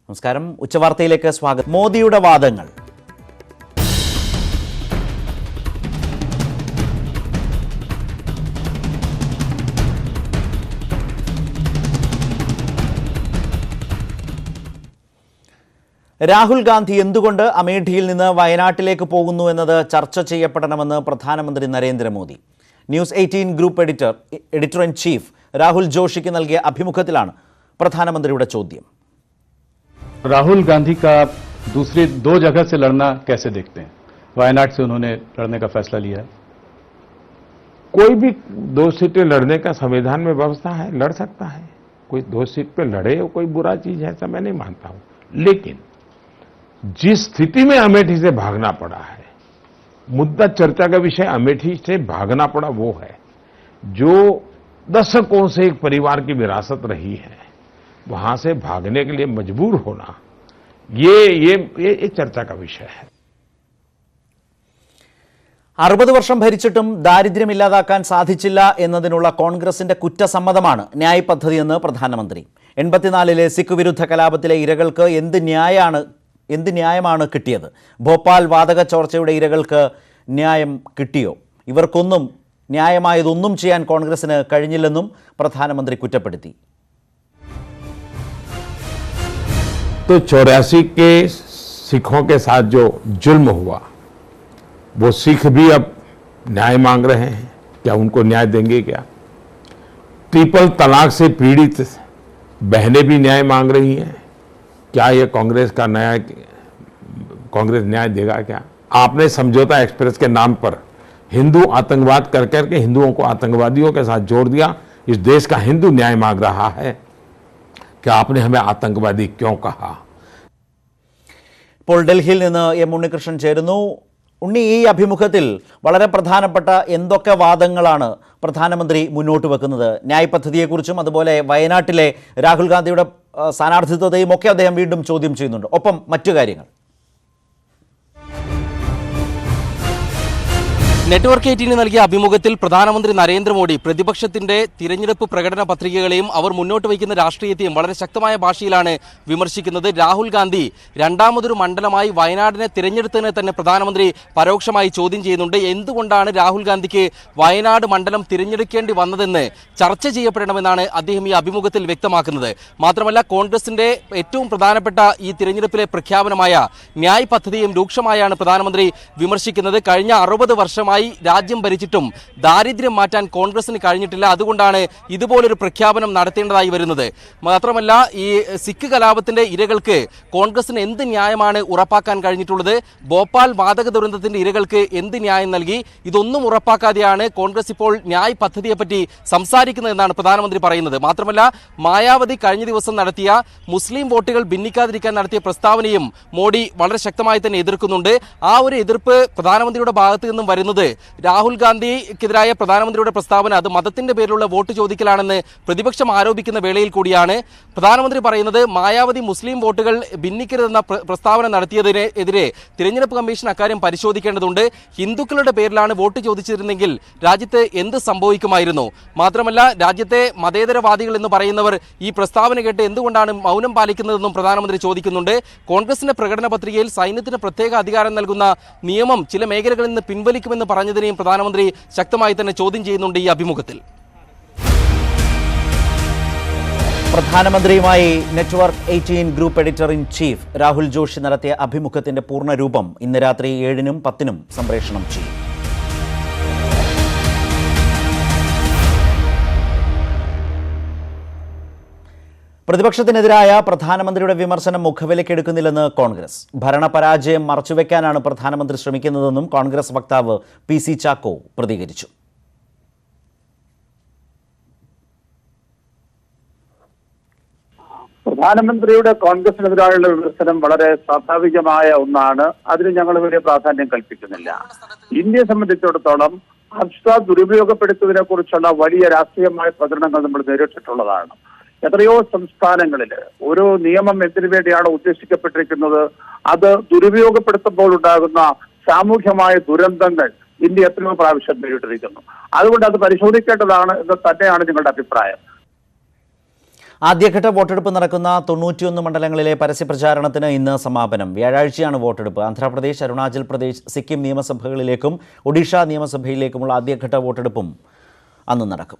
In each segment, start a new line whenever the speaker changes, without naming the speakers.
നമസ്കാരം. ഉച്ചവാർത്തയിലേക്ക് സ്വാഗതം. മോദിയുടെ വാദങ്ങൾ. രാഹുൽ ഗാന്ധി എന്തുകൊണ്ട് അമേഠിയിൽ നിന്ന് വയനാട്ടിലേക്ക് പോകുന്നു എന്നത് ചർച്ച ചെയ്യപ്പെടണമെന്ന് പ്രധാനമന്ത്രി Narendra Modi. News 18 group editor in chief Rahul ജോഷിക്ക് നൽകിയ അഭിമുഖത്തിലാണ് പ്രധാനമന്ത്രിയുടെ ചോദ്യം.
राहुल गांधी का दूसरी दो जगह से लड़ना कैसे देखते हैं? वायनाड से उन्होंने लड़ने का फैसला लिया है.
कोई भी 2 सीटें लड़ने का संविधान में व्यवस्था है, लड़ सकता है. कोई 2 सीट पे लड़े कोई बुरा चीज है ऐसा मैं नहीं मानता हूं. लेकिन जिस स्थिति में अमेठी से भागना पड़ा है, मुद्दा चर्चा का विषय अमेठी से भागना पड़ा वो है जो दशकों से एक परिवार की विरासत रही है. वहां से भागने के लिए मजबूर होना ये चर्चा का विषय है.
60 വർഷം ഭരിച്ചിട്ടും ദാരിദ്ര്യമില്ലാതാക്കാൻ സാധിച്ചില്ല എന്നതിനുള്ള കോൺഗ്രസിന്റെ കുറ്റസമ്മതമാണ് ന്യായ് പദ്ധതിയെന്ന് പ്രധാനമന്ത്രി. 84-ലെ സിഖ് വിരുദ്ധ കലാപത്തിലെ ഇരകൾക്ക് എന്ത് ന്യായമാണ് കിട്ടിയത്? ഭോപ്പാൽ വാതക ചോർച്ചയുടെ ഇരകൾക്ക് ന്യായം കിട്ടിയോ? ഇവർക്കൊന്നും ന്യായമായതൊന്നും ചെയ്യാൻ കോൺഗ്രസിന് കഴിഞ്ഞില്ലെന്നും പ്രധാനമന്ത്രി കുറ്റപ്പെടുത്തി.
तो 84 के सिखों के साथ जो जुल्म हुआ वो सिख भी अब न्याय मांग रहे हैं. क्या उनको न्याय देंगे? क्या ट्रिपल तलाक से पीड़ित बहनें भी न्याय मांग रही हैं. क्या ये कांग्रेस न्याय देगा? क्या आपने समझौता एक्सप्रेस के नाम पर हिंदू आतंकवाद कर करके हिंदुओं को आतंकवादियों के साथ जोड़ दिया. इस देश का हिंदू न्याय मांग रहा है. क्या आपने हमें आतंकवादी क्यों कहा?
ഇപ്പോൾ ഡൽഹിയിൽ നിന്ന് എം ഉണ്ണികൃഷ്ണൻ ചേരുന്നു. ഉണ്ണി, ഈ അഭിമുഖത്തിൽ വളരെ പ്രധാനപ്പെട്ട എന്തൊക്കെ വാദങ്ങളാണ് പ്രധാനമന്ത്രി മുന്നോട്ട് വെക്കുന്നത്? ന്യായ് പദ്ധതിയെക്കുറിച്ചും അതുപോലെ വയനാട്ടിലെ രാഹുൽ ഗാന്ധിയുടെ സ്ഥാനാർത്ഥിത്വത്തെയും ഒക്കെ അദ്ദേഹം വീണ്ടും ചോദ്യം ചെയ്യുന്നുണ്ട്. ഒപ്പം മറ്റു കാര്യങ്ങൾ.
നെറ്റ്വർക്ക് 18 നൽകിയ അഭിമുഖത്തിൽ പ്രധാനമന്ത്രി നരേന്ദ്രമോദി പ്രതിപക്ഷത്തിന്റെ തിരഞ്ഞെടുപ്പ് പ്രകടന പത്രികകളെയും അവർ മുന്നോട്ട് വയ്ക്കുന്ന രാഷ്ട്രീയത്തെയും വളരെ ശക്തമായ ഭാഷയിലാണ് വിമർശിക്കുന്നത്. രാഹുൽ ഗാന്ധി രണ്ടാമതൊരു മണ്ഡലമായി വയനാടിനെ തിരഞ്ഞെടുത്തതിനെ തന്നെ പ്രധാനമന്ത്രി പരോക്ഷമായി ചോദ്യം ചെയ്യുന്നുണ്ട്. എന്തുകൊണ്ടാണ് രാഹുൽ ഗാന്ധിക്ക് വയനാട് മണ്ഡലം തിരഞ്ഞെടുക്കേണ്ടി വന്നതെന്ന് ചർച്ച ചെയ്യപ്പെടണമെന്നാണ് അദ്ദേഹം ഈ അഭിമുഖത്തിൽ വ്യക്തമാക്കുന്നത്. മാത്രമല്ല, കോൺഗ്രസിന്റെ ഏറ്റവും പ്രധാനപ്പെട്ട ഈ തിരഞ്ഞെടുപ്പിലെ പ്രഖ്യാപനമായ ന്യായ് പദ്ധതിയും രൂക്ഷമായാണ് പ്രധാനമന്ത്രി വിമർശിക്കുന്നത്. കഴിഞ്ഞ 60 വർഷമായി രാജ്യം ഭരിച്ചിട്ടും ദാരിദ്ര്യം മാറ്റാൻ കോൺഗ്രസിന് കഴിഞ്ഞിട്ടില്ല. അതുകൊണ്ടാണ് ഇതുപോലൊരു പ്രഖ്യാപനം നടത്തേണ്ടതായി വരുന്നത്. മാത്രമല്ല, ഈ സിഖ് കലാപത്തിന്റെ ഇരകൾക്ക് കോൺഗ്രസിന് എന്ത് ന്യായമാണ് ഉറപ്പാക്കാൻ കഴിഞ്ഞിട്ടുള്ളത്? ഭോപ്പാൽ വാതക ദുരന്തത്തിന്റെ ഇരകൾക്ക് എന്ത് ന്യായം നൽകി? ഇതൊന്നും ഉറപ്പാക്കാതെയാണ് കോൺഗ്രസ് ഇപ്പോൾ ന്യായ് പദ്ധതിയെപ്പറ്റി സംസാരിക്കുന്നതെന്നാണ് പ്രധാനമന്ത്രി പറയുന്നത്. മാത്രമല്ല, മായാവതി കഴിഞ്ഞ ദിവസം നടത്തിയ മുസ്ലിം വോട്ടുകൾ ഭിന്നിക്കാതിരിക്കാൻ നടത്തിയ പ്രസ്താവനയും മോഡി വളരെ ശക്തമായി തന്നെ എതിർക്കുന്നുണ്ട്. ആ ഒരു എതിർപ്പ് പ്രധാനമന്ത്രിയുടെ ഭാഗത്ത് നിന്നും വരുന്നത് രാഹുൽ ഗാന്ധിക്കെതിരായ പ്രധാനമന്ത്രിയുടെ പ്രസ്താവന അത് മതത്തിന്റെ പേരിലുള്ള വോട്ട് ചോദിക്കലാണെന്ന് പ്രതിപക്ഷം ആരോപിക്കുന്ന വേളയിൽ കൂടിയാണ് പ്രധാനമന്ത്രി പറയുന്നത് മായാവതി മുസ്ലിം വോട്ടുകൾ ഭിന്നിക്കരുതെന്ന പ്രസ്താവന നടത്തിയതിനെതിരെ തിരഞ്ഞെടുപ്പ് കമ്മീഷൻ അക്കാര്യം പരിശോധിക്കേണ്ടതുണ്ട്. ഹിന്ദുക്കളുടെ പേരിലാണ് വോട്ട് ചോദിച്ചിരുന്നെങ്കിൽ രാജ്യത്ത് എന്ത് സംഭവിക്കുമായിരുന്നു? മാത്രമല്ല, രാജ്യത്തെ മതേതരവാദികൾ എന്ന് പറയുന്നവർ ഈ പ്രസ്താവന കേട്ട് എന്തുകൊണ്ടാണ് മൗനം പാലിക്കുന്നതെന്നും പ്രധാനമന്ത്രി ചോദിക്കുന്നുണ്ട്. കോൺഗ്രസിന്റെ പ്രകടന പത്രികയിൽ സൈന്യത്തിന് പ്രത്യേക അധികാരം നൽകുന്ന നിയമം ചില മേഖലകളിൽ നിന്ന് പിൻവലിക്കുമെന്ന് പറഞ്ഞതിനെയും പ്രധാനമന്ത്രി ശക്തമായി തന്നെ ചോദ്യം ചെയ്യുന്നുണ്ട് ഈ അഭിമുഖത്തിൽ.
പ്രധാനമന്ത്രിയുമായി network 18 group editor in chief Rahul Joshi നടത്തിയ അഭിമുഖത്തിന്റെ പൂർണ്ണരൂപം ഇന്ന് രാത്രി 7-നും 10-നും സംപ്രേഷണം ചെയ്യും. പ്രതിപക്ഷത്തിനെതിരായ പ്രധാനമന്ത്രിയുടെ വിമർശനം മുഖവിലക്കെടുക്കുന്നില്ലെന്ന് കോൺഗ്രസ്. ഭരണപരാജയം മറച്ചുവെക്കാനാണ് പ്രധാനമന്ത്രി ശ്രമിക്കുന്നതെന്നും കോൺഗ്രസ് വക്താവ് PC ചാക്കോ പ്രതികരിച്ചു.
പ്രധാനമന്ത്രിയുടെ കോൺഗ്രസിനെതിരായുള്ള വിമർശനം വളരെ സ്വാഭാവികമായ ഒന്നാണ്. അതിന് ഞങ്ങൾ വലിയ പ്രാധാന്യം കൽപ്പിക്കുന്നില്ല. ഇന്ത്യയെ സംബന്ധിച്ചിടത്തോളം ഭാഷ ദുരുപയോഗപ്പെടുത്തുന്നതിനെ കുറിച്ചുള്ള വലിയ രാഷ്ട്രീയമായ പ്രചരണങ്ങൾ നമ്മൾ നേരിട്ടിട്ടുള്ളതാണ്. എത്രയോ സംസ്ഥാനങ്ങളിൽ ഓരോ നിയമം എന്തിനു വേണ്ടിയാണ് ഉദ്ദേശിക്കപ്പെട്ടിരിക്കുന്നത് അത് ദുരുപയോഗപ്പെടുത്തുമ്പോൾ ഉണ്ടാകുന്ന സാമൂഹ്യമായ ദുരന്തങ്ങൾ ഇന്ത്യ എത്രയോ പ്രാവശ്യം നേരിട്ടിരിക്കുന്നു. അതുകൊണ്ട് അത് പരിശോധിക്കേണ്ടതാണ് എന്ന് തന്നെയാണ് നിങ്ങളുടെ അഭിപ്രായം.
ആദ്യഘട്ട വോട്ടെടുപ്പ് നടക്കുന്ന 91 മണ്ഡലങ്ങളിലെ പരസ്യപ്രചാരണത്തിന് ഇന്ന് സമാപനം. വ്യാഴാഴ്ചയാണ് വോട്ടെടുപ്പ്. ആന്ധ്രാപ്രദേശ്, അരുണാചൽ പ്രദേശ്, സിക്കിം നിയമസഭകളിലേക്കും ഒഡീഷ നിയമസഭയിലേക്കുമുള്ള ആദ്യഘട്ട വോട്ടെടുപ്പും അന്ന് നടക്കും.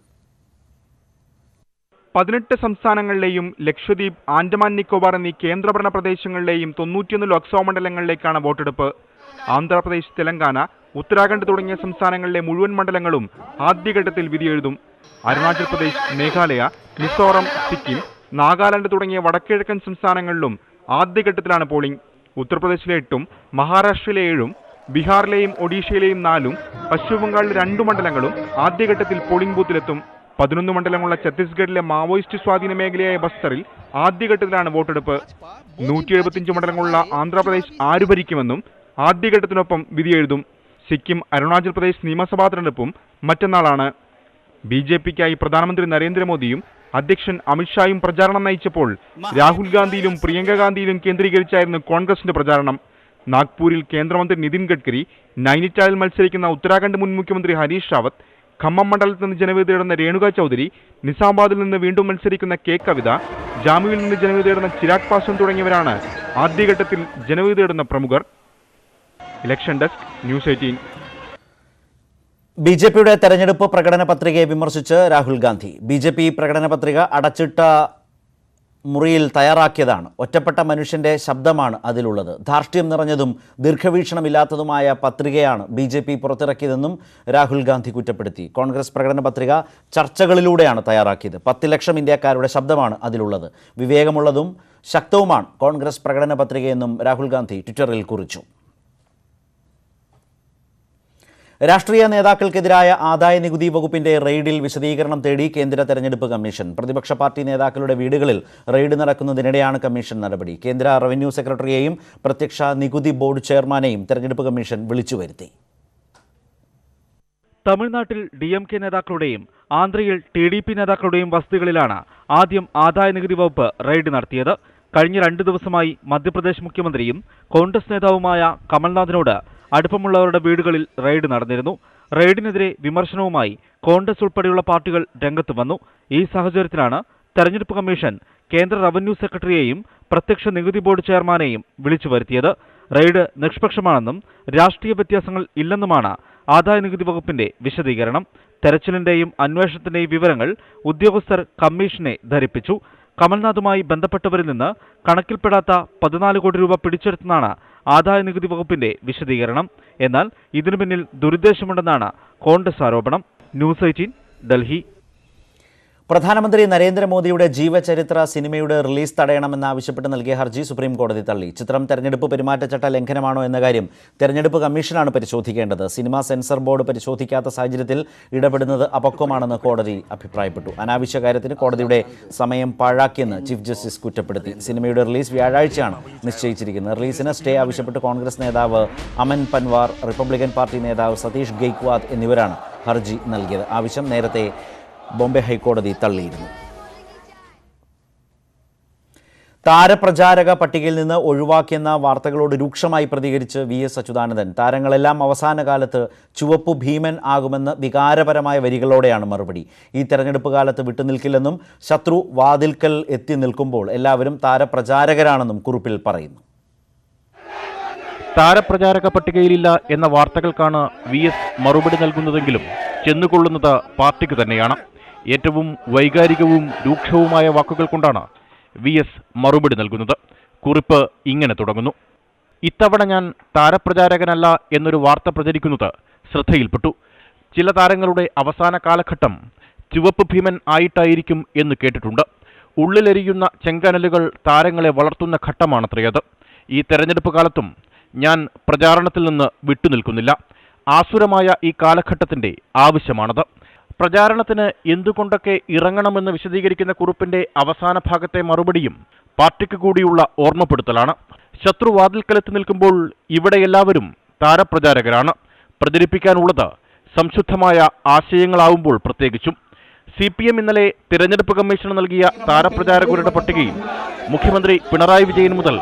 18 സംസ്ഥാനങ്ങളിലെയും ലക്ഷദ്വീപ്, ആൻഡമാൻ നിക്കോബാർ എന്നീ കേന്ദ്രഭരണ പ്രദേശങ്ങളിലെയും 91 ലോക്സഭാ മണ്ഡലങ്ങളിലേക്കാണ് വോട്ടെടുപ്പ്. ആന്ധ്രാപ്രദേശ്, തെലങ്കാന, ഉത്തരാഖണ്ഡ് തുടങ്ങിയ സംസ്ഥാനങ്ങളിലെ മുഴുവൻ മണ്ഡലങ്ങളും ആദ്യഘട്ടത്തിൽ വിധിയെഴുതും. അരുണാചൽ പ്രദേശ്, മേഘാലയ, മിസോറം, സിക്കിം, നാഗാലാൻഡ് തുടങ്ങിയ വടക്കിഴക്കൻ സംസ്ഥാനങ്ങളിലും ആദ്യഘട്ടത്തിലാണ് പോളിംഗ്. ഉത്തർപ്രദേശിലെ 8ഉം മഹാരാഷ്ട്രയിലെ 7ഉം ബീഹാറിലെയും ഒഡീഷയിലെയും 4ഉം പശ്ചിമബംഗാളിലെ 2 മണ്ഡലങ്ങളും ആദ്യഘട്ടത്തിൽ പോളിംഗ് ബൂത്തിലെത്തും. 11 മണ്ഡലമുള്ള ഛത്തീസ്ഗഡിലെ മാവോയിസ്റ്റ് സ്വാധീന മേഖലയായ ബസ്തറിൽ ആദ്യഘട്ടത്തിലാണ് വോട്ടെടുപ്പ്. 175 മണ്ഡലങ്ങളുള്ള ആന്ധ്രാപ്രദേശ് ആര് ഭരിക്കുമെന്നും ആദ്യഘട്ടത്തിനൊപ്പം വിധിയെഴുതും. സിക്കിം, അരുണാചൽ പ്രദേശ് നിയമസഭാ തെരഞ്ഞെടുപ്പും മറ്റന്നാളാണ്. ബി.ജെ.പിക്കായി പ്രധാനമന്ത്രി നരേന്ദ്രമോദിയും അധ്യക്ഷൻ അമിത്ഷായും പ്രചാരണം നയിച്ചപ്പോൾ രാഹുൽ ഗാന്ധിയിലും പ്രിയങ്ക ഗാന്ധിയിലും കേന്ദ്രീകരിച്ചായിരുന്നു കോൺഗ്രസിന്റെ പ്രചാരണം. നാഗ്പൂരിൽ കേന്ദ്രമന്ത്രി നിതിൻ ഗഡ്കരി, നൈനിറ്റാളിൽ മത്സരിക്കുന്ന ഉത്തരാഖണ്ഡ് മുൻ മുഖ്യമന്ത്രി ഹരീഷ് റാവത്ത്, ഖമ്മം മണ്ഡലത്തിൽ നിന്ന് ജനവിധി തേടുന്ന രേണുക ചൗധരി, നിസാമാബാദിൽ നിന്ന് വീണ്ടും മത്സരിക്കുന്ന കെ കവിത, ജാമുവിൽ നിന്ന് ജനവിധി തേടുന്ന ചിരാഗ് പാസ്വാൻ തുടങ്ങിയവരാണ് ആദ്യഘട്ടത്തിൽ ജനവിധി തേടുന്ന പ്രമുഖർ. Election desk, news 18.
ബി.ജെ.പിയുടെ തെരഞ്ഞെടുപ്പ് പ്രകടന പത്രികയെ വിമർശിച്ച് രാഹുൽ ഗാന്ധി. ബി.ജെ.പി പ്രകടന പത്രിക അടച്ചിട്ട മുറിയിൽ തയ്യാറാക്കിയതാണ്. ഒറ്റപ്പെട്ട മനുഷ്യന്റെ ശബ്ദമാണ് അതിലുള്ളത്. ധാർഷ്ട്യം നിറഞ്ഞതും ദീർഘവീക്ഷണമില്ലാത്തതുമായ പത്രികയാണ് ബി.ജെ.പി പുറത്തിറക്കിയതെന്നും രാഹുൽ ഗാന്ധി കുറ്റപ്പെടുത്തി. കോൺഗ്രസ് പ്രകടന പത്രിക ചർച്ചകളിലൂടെയാണ് തയ്യാറാക്കിയത്. 10 ലക്ഷം ഇന്ത്യക്കാരുടെ ശബ്ദമാണ് അതിലുള്ളത്. വിവേകമുള്ളതും ശക്തവുമാണ് കോൺഗ്രസ് പ്രകടന പത്രികയെന്നും രാഹുൽ ഗാന്ധി ട്വിറ്ററിൽ കുറിച്ചു. രാഷ്ട്രീയ നേതാക്കൾക്കെതിരായ ആദായനികുതി വകുപ്പിന്റെ റെയ്ഡിൽ വിശദീകരണം തേടി കേന്ദ്ര തെരഞ്ഞെടുപ്പ് കമ്മീഷൻ. പ്രതിപക്ഷ പാർട്ടി നേതാക്കളുടെ വീടുകളിൽ റെയ്ഡ് നടക്കുന്നതിനിടെയാണ് കമ്മീഷൻ നടപടി. കേന്ദ്ര റവന്യൂ സെക്രട്ടറിയെയും പ്രത്യക്ഷ നികുതി ബോർഡ് ചെയർമാനെയും തെരഞ്ഞെടുപ്പ് കമ്മീഷൻ വിളിച്ചുവരുത്തി.
തമിഴ്നാട്ടിൽ DMK നേതാക്കളുടെയും ആന്ധ്രയിൽ TDP നേതാക്കളുടെയും വസതികളിലാണ് ആദ്യം ആദായനികുതി വകുപ്പ് റെയ്ഡ് നടത്തിയത്. കഴിഞ്ഞ 2 ദിവസമായി മധ്യപ്രദേശ് മുഖ്യമന്ത്രിയും കോൺഗ്രസ് നേതാവുമായ കമൽനാഥിനോട് അടുപ്പമുള്ളവരുടെ വീടുകളിൽ റെയ്ഡ് നടന്നിരുന്നു. റെയ്ഡിനെതിരെ വിമർശനവുമായി കോൺഗ്രസ് ഉൾപ്പെടെയുള്ള പാർട്ടികൾ രംഗത്ത് വന്നു. ഈ സാഹചര്യത്തിലാണ് തെരഞ്ഞെടുപ്പ് കമ്മീഷൻ കേന്ദ്ര റവന്യൂ സെക്രട്ടറിയെയും പ്രത്യക്ഷ നികുതി ബോർഡ് ചെയർമാനെയും വിളിച്ചു വരുത്തിയത്. റെയ്ഡ് നിഷ്പക്ഷമാണെന്നും രാഷ്ട്രീയ വ്യത്യാസങ്ങൾ ഇല്ലെന്നുമാണ് ആദായനികുതി വകുപ്പിന്റെ വിശദീകരണം. തെരച്ചിലിന്റെയും അന്വേഷണത്തിന്റെയും വിവരങ്ങൾ ഉദ്യോഗസ്ഥർ കമ്മീഷനെ ധരിപ്പിച്ചു. കമൽനാഥുമായി ബന്ധപ്പെട്ടവരിൽ നിന്ന് കണക്കിൽപ്പെടാത്ത 14 കോടി രൂപ പിടിച്ചെടുത്തെന്നാണ് ആദായനികുതി വകുപ്പിന്റെ വിശദീകരണം. എന്നാൽ ഇതിനു പിന്നിൽ ദുരുദ്ദേശമുണ്ടെന്നാണ് കോൺഗ്രസ് ആരോപണം. ന്യൂസ് 18, ഡൽഹി.
പ്രധാനമന്ത്രി നരേന്ദ്രമോദിയുടെ ജീവചരിത്ര സിനിമയുടെ റിലീസ് തടയണമെന്നാവശ്യപ്പെട്ട് നൽകിയ ഹർജി സുപ്രീം കോടതി തള്ളി. ചിത്രം തെരഞ്ഞെടുപ്പ് പെരുമാറ്റച്ചട്ട ലംഘനമാണോ എന്ന കാര്യം തെരഞ്ഞെടുപ്പ് കമ്മീഷനാണ് പരിശോധിക്കേണ്ടത്. സിനിമ സെൻസർ ബോർഡ് പരിശോധിക്കാത്ത സാഹചര്യത്തിൽ ഇടപെടുന്നത് അപക്വമാണെന്ന് കോടതി അഭിപ്രായപ്പെട്ടു. അനാവശ്യ കാര്യത്തിന് കോടതിയുടെ സമയം പാഴാക്കിയെന്ന് ചീഫ് ജസ്റ്റിസ് കുറ്റപ്പെടുത്തി. സിനിമയുടെ റിലീസ് വ്യാഴാഴ്ചയാണ് നിശ്ചയിച്ചിരിക്കുന്നത്. റിലീസിന് സ്റ്റേ ആവശ്യപ്പെട്ട് കോൺഗ്രസ് നേതാവ് അമൻ പൻവാർ, റിപ്പബ്ലിക്കൻ പാർട്ടി നേതാവ് സതീഷ് ഗെയ്ക്വാദ് എന്നിവരാണ് ഹർജി നൽകിയത്. ആവശ്യം നേരത്തെ ബോംബെ ഹൈക്കോടതി തള്ളിയിരുന്നു. താരപ്രചാരക പട്ടികയിൽ നിന്ന് ഒഴിവാക്കിയെന്ന വാർത്തകളോട് രൂക്ഷമായി പ്രതികരിച്ച് VS അച്യുതാനന്ദൻ. താരങ്ങളെല്ലാം അവസാന കാലത്ത് ചുവപ്പു ഭീമൻ ആകുമെന്ന് വികാരപരമായ വരികളോടെയാണ് മറുപടി. ഈ തെരഞ്ഞെടുപ്പ് കാലത്ത് വിട്ടുനിൽക്കില്ലെന്നും ശത്രു വാതിൽക്കൽ എത്തി നിൽക്കുമ്പോൾ എല്ലാവരും താരപ്രചാരകരാണെന്നും കുറിപ്പിൽ പറയുന്നു.
താരപ്രചാരക പട്ടികയിലില്ല എന്ന വാർത്തകൾക്കാണ് VS മറുപടി നൽകുന്നതെങ്കിലും ചെന്നുകൊള്ളുന്നത് പാർട്ടിക്ക് തന്നെയാണ്. ഏറ്റവും വൈകാരികവും രൂക്ഷവുമായ വാക്കുകൾ കൊണ്ടാണ് VS മറുപടി നൽകുന്നത്. കുറിപ്പ് ഇങ്ങനെ തുടങ്ങുന്നു: ഇത്തവണ ഞാൻ താരപ്രചാരകനല്ല എന്നൊരു വാർത്ത പ്രചരിക്കുന്നത് ശ്രദ്ധയിൽപ്പെട്ടു. ചില താരങ്ങളുടെ അവസാന കാലഘട്ടം ചുവപ്പ് ഭീമൻ ആയിട്ടായിരിക്കും എന്ന് കേട്ടിട്ടുണ്ട്. ഉള്ളിലെരിയുന്ന ചെങ്കനലുകൾ താരങ്ങളെ വളർത്തുന്ന ഘട്ടമാണത്രയത്. ഈ തെരഞ്ഞെടുപ്പ് കാലത്തും ഞാൻ പ്രചാരണത്തിൽ നിന്ന് വിട്ടുനിൽക്കുന്നില്ല. ആസുരമായ ഈ കാലഘട്ടത്തിന്റെ ആവശ്യമാണത്. പ്രചാരണത്തിന് എന്തുകൊണ്ടൊക്കെ ഇറങ്ങണമെന്ന് വിശദീകരിക്കുന്ന കുറിപ്പിന്റെ അവസാന ഭാഗത്തെ മറുപടിയും പാർട്ടിക്ക് കൂടിയുള്ള ഓർമ്മപ്പെടുത്തലാണ്. ശത്രു വാതിൽക്കലെത്തി നിൽക്കുമ്പോൾ ഇവിടെ എല്ലാവരും താരപ്രചാരകരാണ്. പ്രചരിപ്പിക്കാനുള്ളത് സംശുദ്ധമായ ആശയങ്ങളാവുമ്പോൾ പ്രത്യേകിച്ചും. CPM ഇന്നലെ തിരഞ്ഞെടുപ്പ് കമ്മീഷന് നൽകിയ താരപ്രചാരകരുടെ പട്ടികയിൽ മുഖ്യമന്ത്രി പിണറായി വിജയൻ മുതൽ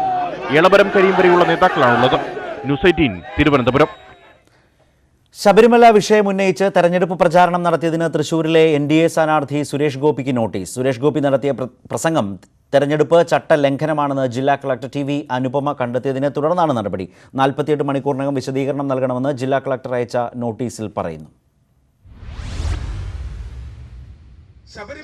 എളമരം കരീം വരെയുള്ള നേതാക്കളാണുള്ളത്. ന്യൂസ് 18, തിരുവനന്തപുരം.
ശബരിമല വിഷയം ഉന്നയിച്ച് തെരഞ്ഞെടുപ്പ് പ്രചാരണം നടത്തിയതിന് തൃശൂരിലെ NDA സ്ഥാനാർത്ഥി സുരേഷ് ഗോപിക്ക് നോട്ടീസ്. സുരേഷ് ഗോപി നടത്തിയ പ്രസംഗം തെരഞ്ഞെടുപ്പ് ചട്ടലംഘനമാണെന്ന് ജില്ലാ കളക്ടർ TV അനുപമ കണ്ടെത്തിയതിനെ തുടർന്നാണ് നടപടി. 48 മണിക്കൂറിനകം വിശദീകരണം നൽകണമെന്ന് ജില്ലാ കളക്ടർ അയച്ച നോട്ടീസിൽ പറയുന്നു.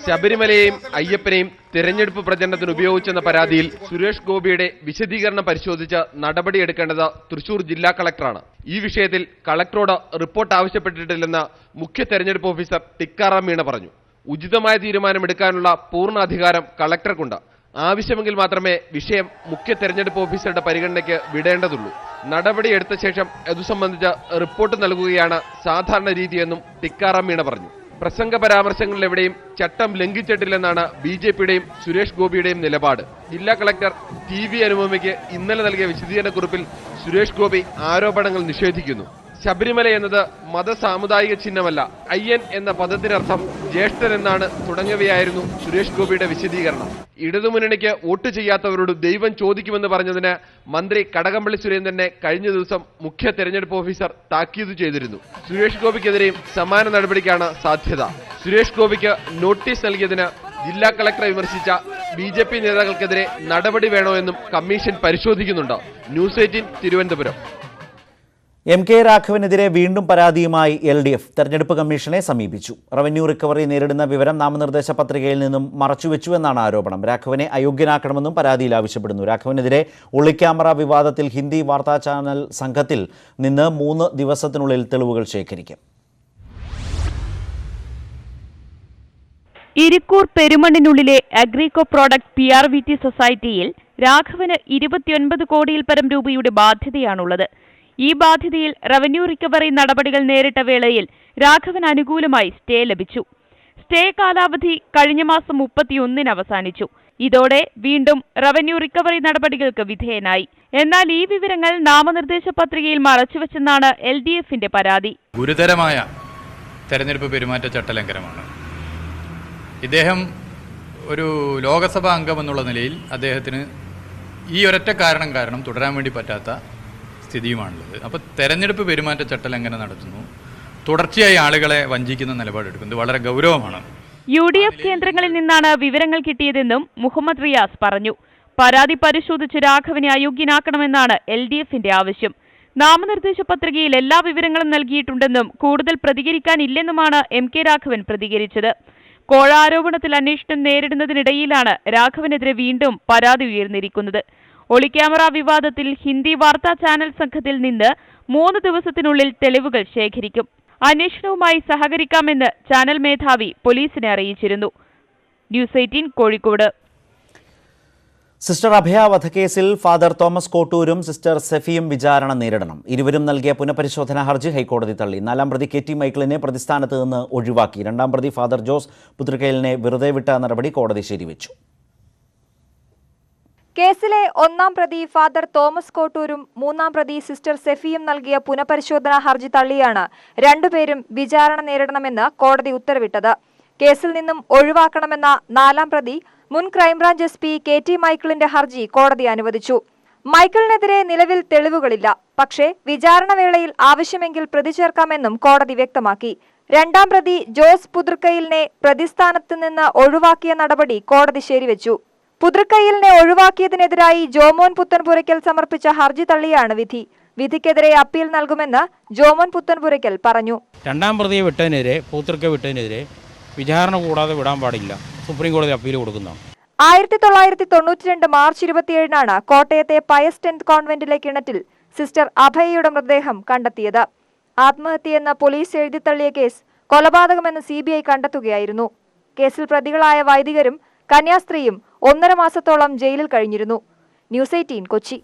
ശബരിമലയെയും അയ്യപ്പനെയും തെരഞ്ഞെടുപ്പ് പ്രചരണത്തിന് ഉപയോഗിച്ചെന്ന പരാതിയിൽ സുരേഷ് ഗോപിയുടെ വിശദീകരണം പരിശോധിച്ച് നടപടിയെടുക്കേണ്ടത് തൃശൂർ ജില്ലാ കളക്ടറാണ്. ഈ വിഷയത്തിൽ കളക്ടറോട് റിപ്പോർട്ട് ആവശ്യപ്പെട്ടിട്ടില്ലെന്ന് മുഖ്യ തെരഞ്ഞെടുപ്പ് ഓഫീസർ ടിക്കാറാം മീണ പറഞ്ഞു. ഉചിതമായ തീരുമാനമെടുക്കാനുള്ള പൂർണ്ണ അധികാരം കളക്ടർക്കുണ്ട്. ആവശ്യമെങ്കിൽ മാത്രമേ വിഷയം മുഖ്യ തെരഞ്ഞെടുപ്പ് ഓഫീസറുടെ പരിഗണനയ്ക്ക് വിടേണ്ടതുള്ളൂ. നടപടിയെടുത്ത ശേഷം ഇതു സംബന്ധിച്ച് റിപ്പോർട്ട് നൽകുകയാണ് സാധാരണ രീതിയെന്നും ടിക്കാറാം മീണ പറഞ്ഞു. പ്രസംഗ പരാമർശങ്ങളിലെവിടെയും ചട്ടം ലംഘിച്ചിട്ടില്ലെന്നാണ് BJPയുടെയും സുരേഷ് ഗോപിയുടെയും നിലപാട്. ജില്ലാ കളക്ടർ TV അനുപമയ്ക്ക് ഇന്നലെ നൽകിയ വിശദീകരണക്കുറിപ്പിൽ സുരേഷ് ഗോപി ആരോപണങ്ങൾ നിഷേധിക്കുന്നു. ശബരിമല എന്നത് മതസാമുദായിക ചിഹ്നമല്ല, അയ്യൻ എന്ന പദത്തിനർത്ഥം ജ്യേഷ്ഠൻ എന്നാണ് തുടങ്ങിയവയായിരുന്നു സുരേഷ് ഗോപിയുടെ വിശദീകരണം. ഇടതുമുന്നണിക്ക് വോട്ട് ചെയ്യാത്തവരോട് ദൈവം ചോദിക്കുമെന്ന് പറഞ്ഞതിന് മന്ത്രി കടകംപള്ളി സുരേന്ദ്രനെ കഴിഞ്ഞ ദിവസം മുഖ്യ തെരഞ്ഞെടുപ്പ് ഓഫീസർ താക്കീത് ചെയ്തിരുന്നു. സുരേഷ് ഗോപിക്കെതിരെയും സമാന നടപടിക്കാണ് സാധ്യത. സുരേഷ് ഗോപിക്ക് നോട്ടീസ് നൽകിയതിന് ജില്ലാ കളക്ടറെ വിമർശിച്ച BJP നേതാക്കൾക്കെതിരെ നടപടി വേണോ എന്നും കമ്മീഷൻ പരിശോധിക്കുന്നുണ്ട്. ന്യൂസ് 18 തിരുവനന്തപുരം.
MK രാഘവനെതിരെ വീണ്ടും പരാതിയുമായി LDF തെരഞ്ഞെടുപ്പ് കമ്മീഷനെ സമീപിച്ചു. റവന്യൂ റിക്കവറി നേരിടുന്ന വിവരം നാമനിർദ്ദേശ പത്രികയിൽ നിന്നും മറച്ചുവെച്ചുവെന്നാണ് ആരോപണം. രാഘവനെ അയോഗ്യനാക്കണമെന്നും പരാതിയിൽ ആവശ്യപ്പെടുന്നു. രാഘവനെതിരെ ഒളിക്യാമറ വിവാദത്തിൽ ഹിന്ദി വാർത്താ ചാനൽ സംഘത്തിൽ നിന്ന് 3 ദിവസത്തിനുള്ളിൽ തെളിവുകൾ ശേഖരിക്കും.
ഇരിക്കൂർ പെരുമണ്ണിനുള്ളിലെ അഗ്രികോ പ്രോഡക്റ്റ് PRVT സൊസൈറ്റിയിൽ രാഘവന് 29 കോടിയിൽ പരം രൂപയുടെ ബാധ്യതയാണുള്ളത്. ഈ ബാധ്യതയിൽ റവന്യൂ റിക്കവറി നടപടികൾ നേരിട്ട വേളയിൽ രാഘവന് അനുകൂലമായി സ്റ്റേ ലഭിച്ചു. സ്റ്റേ കാലാവധി കഴിഞ്ഞ മാസം 31-ന് അവസാനിച്ചു. ഇതോടെ വീണ്ടും റവന്യൂ റിക്കവറി നടപടികൾക്ക് വിധേയനായി. എന്നാൽ ഈ വിവരങ്ങൾ നാമനിർദ്ദേശ പത്രികയിൽ മറച്ചുവെച്ചെന്നാണ് LDFന്റെ പരാതി.
ഗുരുതരമായ തെരഞ്ഞെടുപ്പ് പെരുമാറ്റച്ചട്ട ലംഘനമാണ്. ഇദ്ദേഹം ഒരു ലോകസഭാ അംഗമെന്നുള്ള നിലയിൽ അദ്ദേഹത്തിന് ഈ ഒരൊറ്റ കാരണം തുടരാൻ വേണ്ടി പറ്റാത്ത സ്ഥിതിയുമാണുള്ളത്. അപ്പോൾ തെരഞ്ഞെടുപ്പ് പെരുമാറ്റച്ചട്ട ലംഘനം നടത്തുന്നു, തുടർച്ചയായി ആളുകളെ വഞ്ചിക്കുന്ന നിലപാടെടുക്കുന്നത് വളരെ ഗൗരവമാണ്.
UDF കേന്ദ്രങ്ങളിൽ നിന്നാണ് വിവരങ്ങൾ കിട്ടിയതെന്നും മുഹമ്മദ് റിയാസ് പറഞ്ഞു. പരാതി പരിശോധിച്ച് രാഘവനെ അയോഗ്യനാക്കണമെന്നാണ് LDFന്റെ ആവശ്യം. നാമനിർദ്ദേശ പത്രികയിൽ എല്ലാ വിവരങ്ങളും നൽകിയിട്ടുണ്ടെന്നും കൂടുതൽ പ്രതികരിക്കാനില്ലെന്നുമാണ് MK രാഘവൻ പ്രതികരിച്ചത്. കോഴ ആരോപണത്തിൽ അന്വേഷണം നേരിടുന്നതിനിടയിലാണ് രാഘവനെതിരെ വീണ്ടും പരാതി ഉയർന്നിരിക്കുന്നത്. ഒളിക്യാമറ വിവാദത്തിൽ ഹിന്ദി വാർത്താ ചാനൽ സംഘത്തിൽ നിന്ന് 3 ദിവസത്തിനുള്ളിൽ തെളിവുകൾ ശേഖരിക്കും. അന്വേഷണവുമായി സഹകരിക്കാമെന്ന് ചാനൽ മേധാവി പോലീസിനെ അറിയിച്ചിരുന്നു. ന്യൂസ് 18 കോഴിക്കോട്.
സിസ്റ്റർ അഭയ വധക്കേസിൽ ഫാദർ തോമസ് കോട്ടൂരും സിസ്റ്റർ സെഫിയും വിചാരണ നേരിടണം. ഇരുവരും നൽകിയ പുനഃപരിശോധനാ ഹർജി ഹൈക്കോടതി തള്ളി. 4ാം പ്രതി KT മൈക്കിളിനെ പ്രതിസ്ഥാനത്ത് നിന്ന് ഒഴിവാക്കി. 2ാം പ്രതി ഫാദർ ജോസ് പുത്രക്കയിലിനെ വെറുതെ വിട്ട നടപടി കോടതി ശരിവെച്ചു.
കേസിലെ 1-ാം പ്രതി ഫാദർ തോമസ് കോട്ടൂരും 3-ാം പ്രതി സിസ്റ്റർ സെഫിയും നൽകിയ പുനഃപരിശോധനാ ഹർജി തള്ളിയാണ് രണ്ടുപേരും വിചാരണ നേരിടണമെന്ന് കോടതി ഉത്തരവിട്ടത്. കേസിൽ നിന്നും ഒഴിവാക്കണമെന്ന 4-ാം പ്രതി മുൻ ക്രൈംബ്രാഞ്ച് SP KT മൈക്കിളിന്റെ ഹർജി കോടതി അനുവദിച്ചു. മൈക്കിളിനെതിരെ നിലവിൽ തെളിവുകളില്ല, പക്ഷേ വിചാരണ വേളയിൽ ആവശ്യമെങ്കിൽ പ്രതി ചേർക്കാമെന്നും കോടതി വ്യക്തമാക്കി. 2-ാം പ്രതി ജോസ് പുതൃക്കയിലിനെ പ്രതിസ്ഥാനത്ത് നിന്ന് ഒഴിവാക്കിയ നടപടി കോടതി ശരിവെച്ചു. പുതൃക്കയിലിനെ ഒഴിവാക്കിയതിനെതിരായി ജോമോൻ പുത്തൻപുരയ്ക്കൽ സമർപ്പിച്ച ഹർജി തള്ളിയാണ് വിധി. വിധിക്കെതിരെ അപ്പീൽ നൽകുമെന്ന് ജോമോൻ പുത്തൻപുരയ്ക്കൽ പറഞ്ഞു.
2-ാം പ്രതിയെ വിട്ടതിനെതിരെ പുതൃക്ക വിട്ടതിനെതിരെ വിചാരണ കൂടാതെ വിടാൻ പാടില്ല, സുപ്രീം കോടതി അപ്പീൽ കൊടുക്കുന്നതാണ്.
1992 മാർച്ച് 27-നാണ് കോട്ടയത്തെ പയസ് 10th കോൺവെന്റിലെ കിണറ്റിൽ സിസ്റ്റർ അഭയയുടെ മൃതദേഹം കണ്ടെത്തിയത്. ആത്മഹത്യയെന്ന് പോലീസ് എഴുതിത്തള്ളിയ കേസ് കൊലപാതകമെന്ന് CBI കണ്ടെത്തുകയായിരുന്നു. കേസിൽ പ്രതികളായ വൈദികരും കന്യാസ്ത്രീയും 1.5 മാസത്തോളം ജയിലിൽ കഴിഞ്ഞിരുന്നു. News 18 Kochi.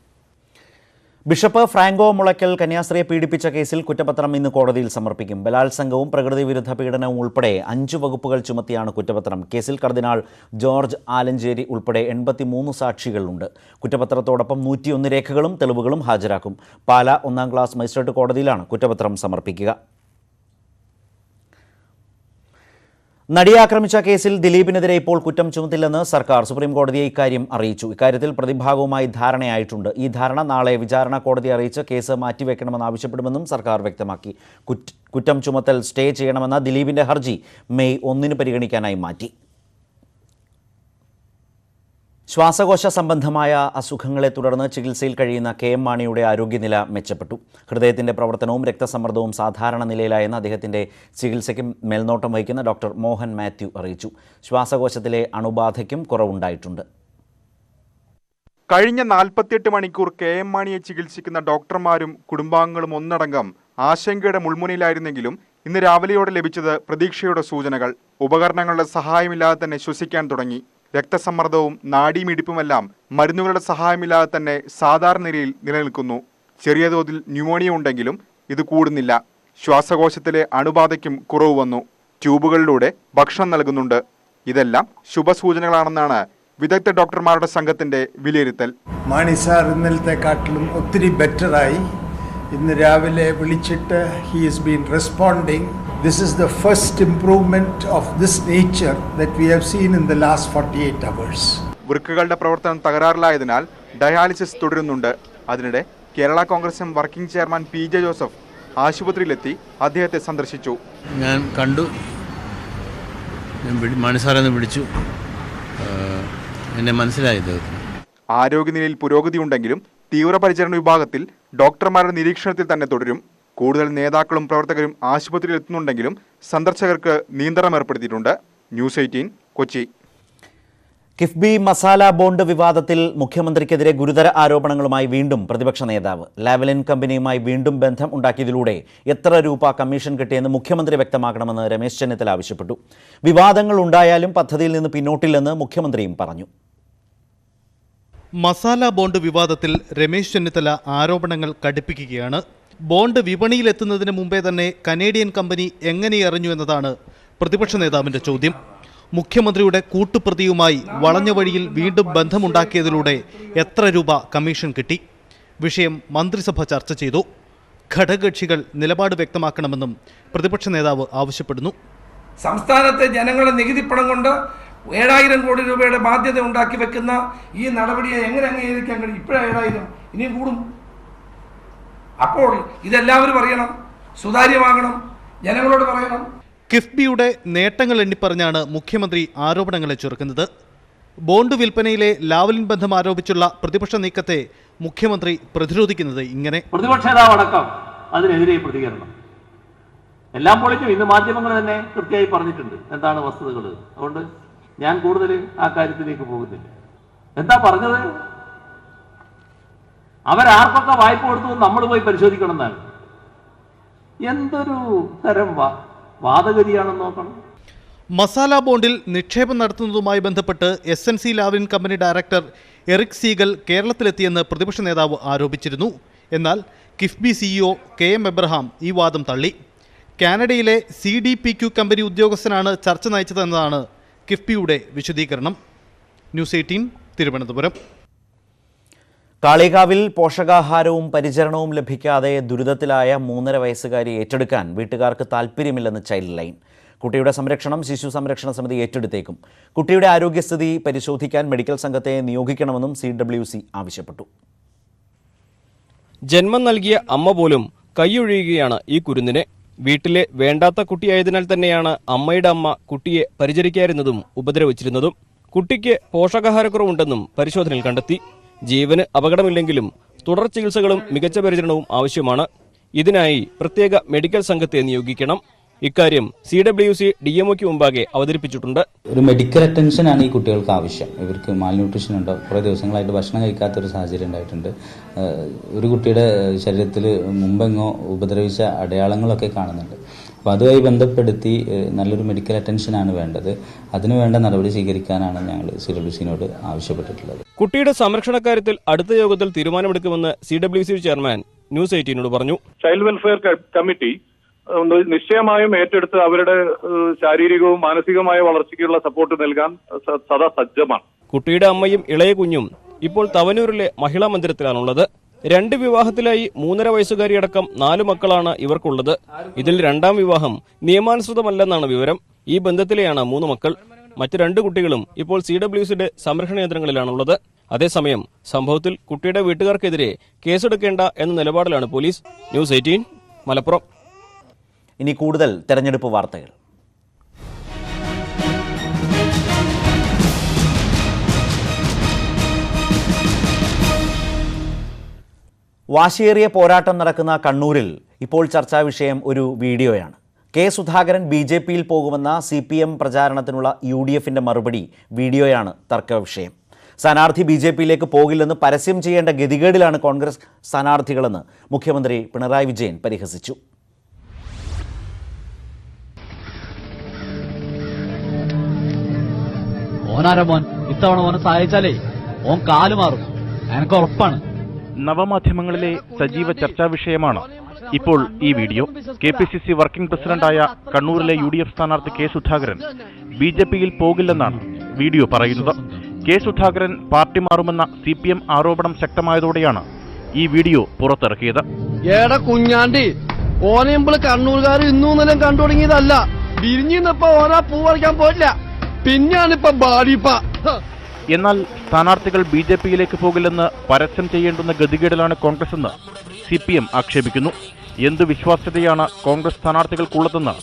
Bishop Franco Mulakkal കന്യാസ്ത്രീയെ പീഡിപ്പിച്ച കേസിൽ കുറ്റപത്രം ഇന്ന് കോടതിയിൽ സമർപ്പിക്കും. ബലാത്സംഗവും പ്രകൃതി വിരുദ്ധ പീഡനവും ഉൾപ്പെടെ 5 വകുപ്പുകൾ ചുമത്തിയാണ് കുറ്റപത്രം. കേസിൽ കർദിനാൾ ജോർജ് ആലഞ്ചേരി ഉൾപ്പെടെ 83 സാക്ഷികളുണ്ട്. കുറ്റപത്രത്തോടൊപ്പം 101 രേഖകളും തെളിവുകളും ഹാജരാക്കും. പാലാ 1-ാം ക്ലാസ് മജിസ്ട്രേറ്റ് കോടതിയിലാണ് കുറ്റപത്രം സമർപ്പിക്കുക. നടിയെ ആക്രമിച്ച കേസിൽ ദിലീപിനെതിരെ ഇപ്പോൾ കുറ്റം ചുമത്തില്ലെന്ന് സർക്കാർ സുപ്രീം കോടതിയെ ഇക്കാര്യം അറിയിച്ചു. ഇക്കാര്യത്തിൽ പ്രതിഭാഗവുമായി ധാരണയായിട്ടുണ്ട്. ഈ ധാരണ നാളെ വിചാരണ കോടതിയെ അറിയിച്ച് കേസ് മാറ്റിവെക്കണമെന്ന് ആവശ്യപ്പെടുമെന്നും സർക്കാർ വ്യക്തമാക്കി. കുറ്റം ചുമത്തൽ സ്റ്റേ ചെയ്യണമെന്ന ദിലീപിന്റെ ഹർജി മെയ് 1 പരിഗണിക്കാനായി മാറ്റി. ശ്വാസകോശ സംബന്ധമായ അസുഖങ്ങളെ തുടർന്ന് ചികിത്സയിൽ കഴിയുന്ന KM മാണിയുടെ ആരോഗ്യനില മെച്ചപ്പെട്ടു. ഹൃദയത്തിന്റെ പ്രവർത്തനവും രക്തസമ്മർദ്ദവും സാധാരണ നിലയിലായെന്ന് അദ്ദേഹത്തിന്റെ ചികിത്സയ്ക്ക് മേൽനോട്ടം വഹിക്കുന്ന ഡോക്ടർ മോഹൻ മാത്യു അറിയിച്ചു. ശ്വാസകോശത്തിലെ അണുബാധയ്ക്കും കുറവുണ്ടായിട്ടുണ്ട്.
കഴിഞ്ഞ 48 മണിക്കൂർ KM മാണിയെ ചികിത്സിക്കുന്ന ഡോക്ടർമാരും കുടുംബാംഗങ്ങളും ഒന്നടങ്കം ആശങ്കയുടെ മുൾമുനയിലായിരുന്നെങ്കിലും ഇന്ന് രാവിലെയോടെ ലഭിച്ചത് പ്രതീക്ഷയുടെ സൂചനകൾ. ഉപകരണങ്ങളുടെ സഹായമില്ലാതെ തന്നെ ശ്വസിക്കാൻ തുടങ്ങി. രക്തസമ്മർദ്ദവും നാഡീമിടിപ്പുമെല്ലാം മരുന്നുകളുടെ സഹായമില്ലാതെ തന്നെ സാധാരണ നിലയിൽ നിലനിൽക്കുന്നു. ചെറിയ തോതിൽ ന്യൂമോണിയ ഉണ്ടെങ്കിലും ഇത് കൂടുന്നില്ല. ശ്വാസകോശത്തിലെ അണുബാധയ്ക്കും കുറവ് വന്നു. ട്യൂബുകളിലൂടെ ഭക്ഷണം നൽകുന്നുണ്ട്. ഇതെല്ലാം ശുഭസൂചനകളാണെന്നാണ് വിദഗ്ധ ഡോക്ടർമാരുടെ സംഘത്തിന്റെ വിലയിരുത്തൽ.
മാണി സാർ ഇന്നലത്തെക്കാട്ടിലും ഒത്തിരി ബെറ്ററായി. ഇന്ന് രാവിലെ വിളിച്ചിട്ട് he is been responding. This is the first improvement of this nature that we have seen in the last 48 hours.
വൃക്കകളുടെ പ്രവർത്തനം തകരാറിലായതിനാൽ ഡയാലിസിസ് തുടരുന്നുണ്ട്. അതിനിടെ Kerala Congress am working chairman PJ Joseph ആശുപത്രിയിലെത്തി അദ്ദേഹത്തെ സന്ദർശിച്ചു.
ഞാൻ കണ്ടു, മണിസാറെന്ന് വിളിച്ചു, എന്നെ മനസ്സിലായത്.
ആരോഗ്യനിലയിൽ പുരോഗതിയുണ്ടെങ്കിലും തീവ്രപരിചരണ വിഭാഗത്തിൽ ഡോക്ടർമാരുടെ നിരീക്ഷണത്തിൽ തന്നെ തുടരും. കൂടുതൽ നേതാക്കളും പ്രവർത്തകരും ആശുപത്രിയിൽ എത്തുന്നുണ്ടെങ്കിലും സന്ദർശകർക്ക് നിയന്ത്രണം ഏർപ്പെടുത്തിയിട്ടുണ്ട്. ന്യൂസ് 18 കൊച്ചി.
കിഫ്ബി മസാല ബോണ്ട് വിവാദത്തിൽ മുഖ്യമന്ത്രിക്കെതിരെ ഗുരുതര ആരോപണങ്ങളുമായി വീണ്ടും പ്രതിപക്ഷ നേതാവ്. ലാവലിൻ കമ്പനിയുമായി വീണ്ടും ബന്ധം ഉണ്ടാക്കിയതിലൂടെ എത്ര രൂപ കമ്മീഷൻ കിട്ടിയെന്ന് മുഖ്യമന്ത്രി വ്യക്തമാക്കണമെന്ന് രമേശ് ചെന്നിത്തല ആവശ്യപ്പെട്ടു. വിവാദങ്ങൾ ഉണ്ടായാലും പദ്ധതിയിൽ നിന്ന് പിന്നോട്ടില്ലെന്ന് മുഖ്യമന്ത്രിയും പറഞ്ഞു.
മസാല ബോണ്ട് വിവാദത്തിൽ രമേശ് ചെന്നിത്തല ആരോപണങ്ങൾ കടുപ്പിക്കുകയാണ്. ബോണ്ട് വിപണിയിലെത്തുന്നതിന് മുമ്പേ തന്നെ കനേഡിയൻ കമ്പനി എങ്ങനെ അറിഞ്ഞു എന്നതാണ് പ്രതിപക്ഷ നേതാവിൻ്റെ ചോദ്യം. മുഖ്യമന്ത്രിയുടെ കൂട്ടുപ്രതിയുമായി വളഞ്ഞ വഴിയിൽ വീണ്ടും ബന്ധമുണ്ടാക്കിയതിലൂടെ എത്ര രൂപ കമ്മീഷൻ കിട്ടി? വിഷയം മന്ത്രിസഭ ചർച്ച ചെയ്തു. ഘടകകക്ഷികൾ നിലപാട് വ്യക്തമാക്കണമെന്നും പ്രതിപക്ഷ നേതാവ് ആവശ്യപ്പെടുന്നു.
സംസ്ഥാനത്തെ ജനങ്ങളുടെ നികുതിപ്പണം കൊണ്ട് 7000 കോടി രൂപയുടെ ബാധ്യത ഉണ്ടാക്കി വെക്കുന്ന ഈ നടപടിയെ എങ്ങനെ അംഗീകരിക്കാൻ കഴിയും? ഇപ്പോഴാണ് 7000, ഇനിയും കൂടും. അപ്പോൾ ഇതെല്ലാവരും അറിയണം, സുതാര്യമാകണം, ജനങ്ങളോട് പറയണം.
കിഫ്ബിയുടെ നേട്ടങ്ങൾ എണ്ണിപ്പറഞ്ഞാണ് മുഖ്യമന്ത്രി ആരോപണങ്ങളെ ചെറുക്കുന്നത്. ബോണ്ട് വിൽപ്പനയിലെ ലാവലിൻ ബന്ധം ആരോപിച്ചുള്ള പ്രതിപക്ഷ നീക്കത്തെ മുഖ്യമന്ത്രി പ്രതിരോധിക്കുന്നത് ഇങ്ങനെ.
പ്രതിപക്ഷ നേതാവടക്കം അതിനെതിരെ പ്രതികരണം എല്ലാം പൊളിഞ്ഞു. ഇന്ന് മാധ്യമങ്ങൾ തന്നെ കൃത്യമായി പറഞ്ഞിട്ടുണ്ട് എന്താണ് വസ്തുതകൾ. അതുകൊണ്ട് ഞാൻ കൂടുതൽ ആ കാര്യത്തിലേക്ക് പോകുന്നില്ല. എന്താ പറഞ്ഞത്? അവരാർക്കൊക്കെ വായ്പ കൊടുത്തു നമ്മൾ പോയി പരിശോധിക്കണം എന്നാണ്. എന്തൊരു തരം വാദഗതിയാണെന്ന് നോക്കണം.
മസാല ബോണ്ടിൽ നിക്ഷേപം നടത്തുന്നതുമായി ബന്ധപ്പെട്ട് SNC Lavalin company director Eric Siegel കേരളത്തിലെത്തിയെന്ന് പ്രതിപക്ഷ നേതാവ് ആരോപിച്ചിരുന്നു. എന്നാൽ കിഫ്ബി CEO KM എബ്രഹാം ഈ വാദം തള്ളി. കാനഡയിലെ CDPQ കമ്പനി ഉദ്യോഗസ്ഥനാണ് ചർച്ച നയിച്ചതെന്നതാണ് കിഫ്ബിയുടെ വിശദീകരണം. ന്യൂസ് 18 തിരുവനന്തപുരം.
കാളികാവിൽ പോഷകാഹാരവും പരിചരണവും ലഭിക്കാതെ ദുരിതത്തിലായ 3.5 വയസ്സുകാരി ഏറ്റെടുക്കാൻ വീട്ടുകാർക്ക് താൽപ്പര്യമില്ലെന്ന് ചൈൽഡ് ലൈൻ. കുട്ടിയുടെ സംരക്ഷണം ശിശു സംരക്ഷണ സമിതി ഏറ്റെടുത്തേക്കും. കുട്ടിയുടെ ആരോഗ്യസ്ഥിതി പരിശോധിക്കാൻ മെഡിക്കൽ സംഘത്തെ നിയോഗിക്കണമെന്നും CWC ആവശ്യപ്പെട്ടു.
ജന്മം നൽകിയ അമ്മ പോലും കൈയൊഴിയുകയാണ് ഈ കുരുന്നിനെ. വീട്ടിലെ വേണ്ടാത്ത കുട്ടിയായതിനാൽ തന്നെയാണ് അമ്മയുടെ അമ്മ കുട്ടിയെ പരിചരിക്കാതിരുന്നതും ഉപദ്രവിച്ചിരുന്നതും. കുട്ടിക്ക് പോഷകാഹാരക്കുറവുണ്ടെന്നും പരിശോധനയിൽ കണ്ടെത്തി. ജീവന് അപകടമില്ലെങ്കിലും തുടർ ചികിത്സകളും മികച്ച പരിചരണവും ആവശ്യമാണ്. ഇതിനായി പ്രത്യേക മെഡിക്കൽ സംഘത്തെ നിയോഗിക്കണം. ഇക്കാര്യം CWC DMOയ്ക്ക് മുമ്പാകെ അവതരിപ്പിച്ചിട്ടുണ്ട്.
ഒരു മെഡിക്കൽ അറ്റൻഷനാണ് ഈ കുട്ടികൾക്ക് ആവശ്യം. ഇവർക്ക് മാൽന്യൂട്രീഷൻ ഉണ്ടോ, കുറേ ദിവസങ്ങളായിട്ട് ഭക്ഷണം കഴിക്കാത്തൊരു സാഹചര്യം ഉണ്ടായിട്ടുണ്ട്. ഒരു കുട്ടിയുടെ ശരീരത്തിൽ മുമ്പെങ്ങോ ഉപദ്രവിച്ച അടയാളങ്ങളൊക്കെ കാണുന്നുണ്ട്. അപ്പോൾ അതുമായി ബന്ധപ്പെടുത്തി നല്ലൊരു മെഡിക്കൽ അറ്റൻഷനാണ് വേണ്ടത്. അതിനുവേണ്ട നടപടി സ്വീകരിക്കാനാണ് ഞങ്ങൾ CWCനോട് ആവശ്യപ്പെട്ടിട്ടുള്ളത്.
കുട്ടിയുടെ സംരക്ഷണ കാര്യത്തിൽ അടുത്ത യോഗത്തിൽ തീരുമാനമെടുക്കുമെന്ന് CWC ചെയർമാൻ ന്യൂസ് 18നോട് പറഞ്ഞു.
ചൈൽഡ് വെൽഫെയർ കമ്മിറ്റി നിശ്ചയമായും ഏറ്റെടുത്ത് അവരുടെ ശാരീരികവും മാനസികമായ വളർച്ചയ്ക്കുള്ള സപ്പോർട്ട് നൽകാൻ സദാ സജ്ജമാണ്.
കുട്ടിയുടെ അമ്മയും ഇളയ കുഞ്ഞും ഇപ്പോൾ തവനൂരിലെ മഹിളാ മന്ദിരത്തിലാണുള്ളത്. 2 വിവാഹത്തിലായി 3.5 വയസ്സുകാരിയടക്കം 4 മക്കളാണ് ഇവർക്കുള്ളത്. ഇതിൽ 2ാം വിവാഹം നിയമാനുസൃതമല്ലെന്നാണ് വിവരം.
ഈ ബന്ധത്തിലെയാണ് 3 മക്കൾ. മറ്റ് 2 കുട്ടികളും ഇപ്പോൾ CWCയുടെ സംരക്ഷണ കേന്ദ്രങ്ങളിലാണുള്ളത്. അതേസമയം സംഭവത്തിൽ കുട്ടിയുടെ വീട്ടുകാർക്കെതിരെ കേസെടുക്കേണ്ട എന്ന നിലപാടിലാണ് പോലീസ്. ന്യൂസ് 18 മലപ്പുറം.
ഇനി കൂടുതൽ തെരഞ്ഞെടുപ്പ് വാർത്തകൾ. വാശിയേറിയ പോരാട്ടം നടക്കുന്ന കണ്ണൂരിൽ ഇപ്പോൾ ചർച്ചാ വിഷയം ഒരു വീഡിയോയാണ്. കെ സുധാകരൻ BJPയിൽ പോകുമെന്ന CPM പ്രചാരണത്തിനുള്ള UDFന്റെ മറുപടി വീഡിയോയാണ് തർക്ക വിഷയം. സ്ഥാനാർത്ഥി BJPയിലേക്ക് പോകില്ലെന്ന് പരസ്യം ചെയ്യേണ്ട ഗതികേടിലാണ് കോൺഗ്രസ് സ്ഥാനാർത്ഥികളെന്ന് മുഖ്യമന്ത്രി പിണറായി വിജയൻ പരിഹസിച്ചു.
ഓനാരമോൻ ഇത്തവണ ഓനെ സഹായിച്ചാലേ ഓൻ കാലുമാറും, എനിക്ക് ഉറപ്പാണ്.
നവമാധ്യമങ്ങളിലെ സജീവ ചർച്ചാ വിഷയമാണ് ഇപ്പോൾ ഈ വീഡിയോ. KPCC വർക്കിംഗ് പ്രസിഡന്റായ കണ്ണൂരിലെ UDF സ്ഥാനാർത്ഥി കെ സുധാകരൻ BJPയിൽ പോകില്ലെന്നാണ് വീഡിയോ പറയുന്നത്. കെ സുധാകരൻ പാർട്ടി മാറുമെന്ന CPM ആരോപണം ശക്തമായതോടെയാണ് ഈ വീഡിയോ പുറത്തിറക്കിയത്.
ഏടാ കുഞ്ഞാണ്ടി, ഓനെയുമ്പോൾ കണ്ണൂർകാർ ഇന്നും നിലം കണ്ടു തുടങ്ങിയതല്ല. വിരിഞ്ഞിന്നപ്പോ ഓനാ പൂ പറിക്കാൻ പോയില്ല, പിന്നെയാണിപ്പോ ബാഡിപ്പ.
എന്നാൽ സ്ഥാനാർത്ഥികൾ BJPയിലേക്ക് പോകില്ലെന്ന് പരസ്യം ചെയ്യേണ്ടുന്ന ഗതികേടിലാണ് കോൺഗ്രസ് എന്ന് CPM ആക്ഷേപിക്കുന്നു. എന്ത് വിശ്വാസ്യതയാണ് കോൺഗ്രസ് സ്ഥാനാർത്ഥികൾക്കുള്ളതെന്ന്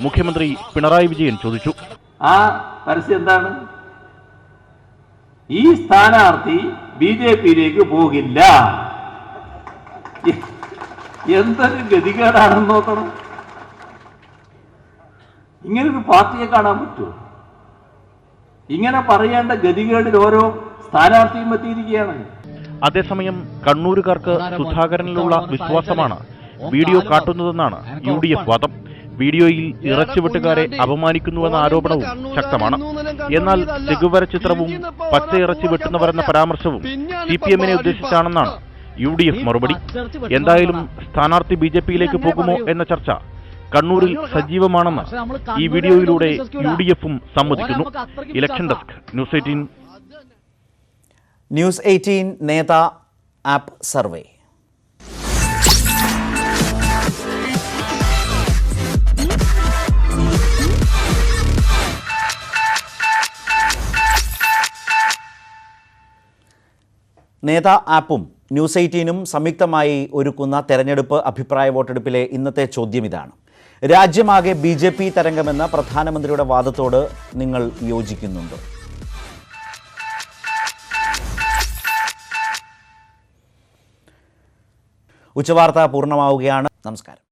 മുഖ്യമന്ത്രി പിണറായി വിജയൻ ചോദിച്ചു.
ആ പരസ്യം എന്താണ്? ഈ സ്ഥാനാർത്ഥി BJPയിലേക്ക് പോകില്ല. എന്തൊരു ഗതികേടാണെന്ന് നോക്കണം. ഇങ്ങനൊരു പാർട്ടിയെ കാണാൻ പറ്റുമോ? ഇങ്ങനെ പറയേണ്ട ഗതികേടിൽ ഓരോ സ്ഥാനാർത്ഥിയും എത്തിയിരിക്കുകയാണ്.
അതേസമയം കണ്ണൂരുകാർക്ക് സുധാകരനിലുള്ള വിശ്വാസമാണ് വീഡിയോ കാട്ടുന്നതെന്നാണ് UDF വാദം. വീഡിയോയിൽ ഇറച്ചിവെട്ടുകാരെ അപമാനിക്കുന്നുവെന്ന ആരോപണവും ശക്തമാണ്. എന്നാൽ ചെഗുവര ചിത്രവും പച്ചയിറച്ചി വെട്ടുന്നവരെന്ന പരാമർശവും CPMനെ ഉദ്ദേശിച്ചാണെന്നാണ് UDF മറുപടി. എന്തായാലും സ്ഥാനാർത്ഥി BJPയിലേക്ക് പോകുമോ എന്ന ചർച്ച കണ്ണൂരിൽ സജീവമാണെന്ന് ഈ വീഡിയോയിലൂടെ UDFും സമ്മതിക്കുന്നു. Election desk news 18.
ന്യൂസ് 18 നേതാ ആപ്പ് സർവേ. നേതാ ആപ്പും ന്യൂസ് 18ഉം സംയുക്തമായി ഒരുക്കുന്ന തെരഞ്ഞെടുപ്പ് അഭിപ്രായ വോട്ടെടുപ്പിലെ ഇന്നത്തെ ചോദ്യം ഇതാണ്: രാജ്യമാകെ BJP തരംഗമെന്ന പ്രധാനമന്ത്രിയുടെ വാദത്തോട് നിങ്ങൾ യോജിക്കുന്നുണ്ടോ? ഉച്ചവാർത്ത പൂർണ്ണമാവുകയാണ്. നമസ്കാരം.